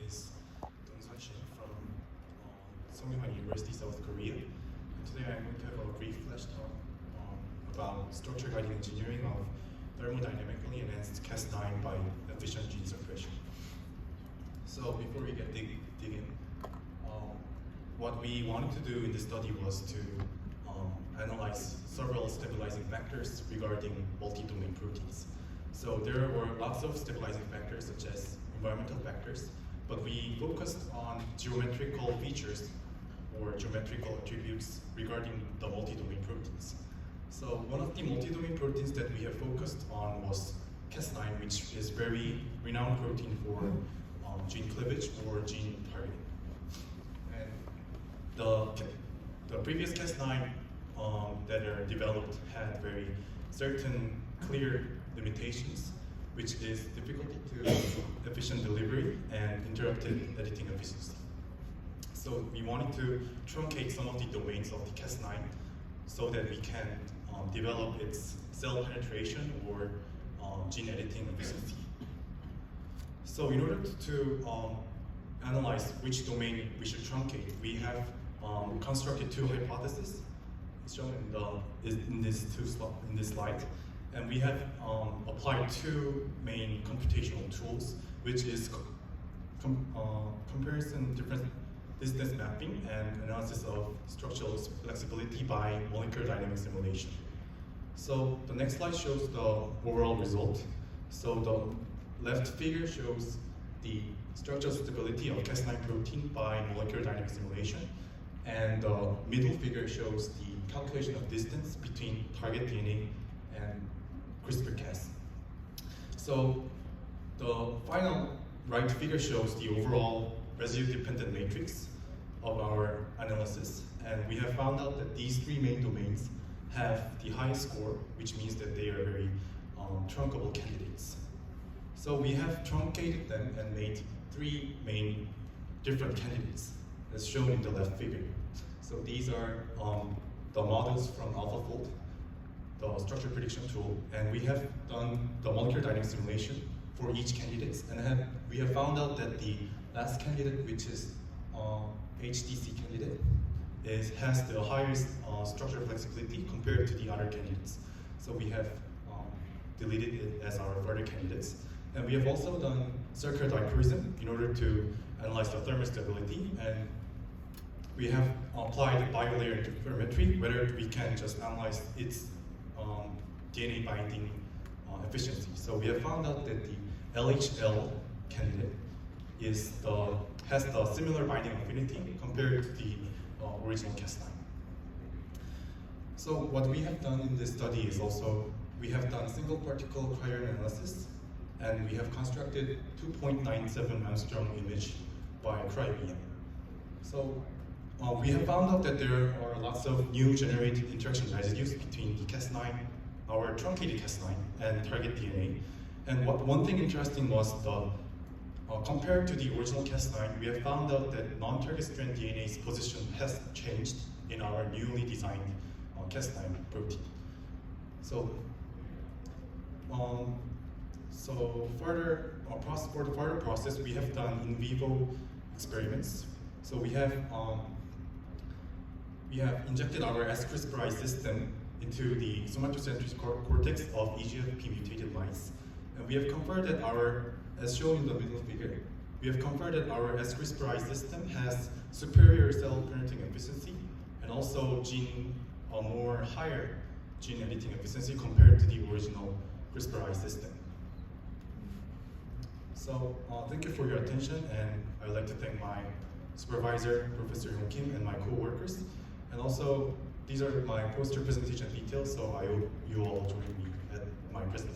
is Dongsun Shin from Songyang University, South Korea. And today I'm going to have a brief flash talk about structure guided engineering of thermodynamically enhanced Cas9 by efficient gene suppression. So before we dig in, what we wanted to do in this study was to analyze several stabilizing factors regarding multi-domain proteins. So there were lots of stabilizing factors such as environmental factors, but we focused on geometrical features or geometrical attributes regarding the multi-domain proteins. So one of the multi-domain proteins that we have focused on was Cas9, which is very renowned protein for gene cleavage or gene targeting. And the previous Cas9 that are developed had very certain clear limitations, which is difficulty to efficient delivery and interrupted editing efficiency. So we wanted to truncate some of the domains of the Cas9 so that we can develop its cell penetration or gene editing efficiency. So in order to analyze which domain we should truncate, we have constructed two hypotheses shown in this slide. And we have applied two main computational tools, which is comparison difference distance mapping and analysis of structural flexibility by molecular dynamic simulation. So the next slide shows the overall result. So the left figure shows the structural stability of Cas9 protein by molecular dynamic simulation, and the middle figure shows the calculation of distance between target DNA and CRISPR-Cas. So the final right figure shows the overall residue-dependent matrix of our analysis, and we have found out that these three main domains have the highest score, which means that they are very truncable candidates. So we have truncated them and made three main different candidates, as shown in the left figure. So these are the models from AlphaFold, the structure prediction tool, and we have done the molecular dynamic simulation for each candidate, and we have found out that the last candidate, which is HDC candidate, has the highest structural flexibility compared to the other candidates. So we have deleted it as our further candidates. And we have also done circular dichroism in order to analyze the thermal stability, and we have applied biolayer interferometry, whether we can just analyze its DNA binding efficiency. So we have found out that the LHL candidate has the similar binding affinity compared to the original Cas9. So what we have done in this study is also, we have done single particle cryogenic analysis, and we have constructed 2.97 angstrom image by cryo-EM. So we have found out that there are lots of new generated interaction residues between the Cas9, our truncated Cas9, and target DNA. And one thing interesting was compared to the original Cas9, we have found out that non-target strand DNA's position has changed in our newly designed Cas9 protein. So, for the further process, we have done in vivo experiments. So we have injected our S-CRISPR system into the somatosensory cortex of EGFP mutated mice, and we have converted as shown in the middle figure, we have conferred that our S-CRISPR system has superior cell penetrating efficiency and also more higher gene editing efficiency compared to the original CRISPR system. So thank you for your attention, and I would like to thank my supervisor, Professor Yong Ho Kim, and my co-workers. And also, these are my poster presentation details, so I hope you all join me at my presentation.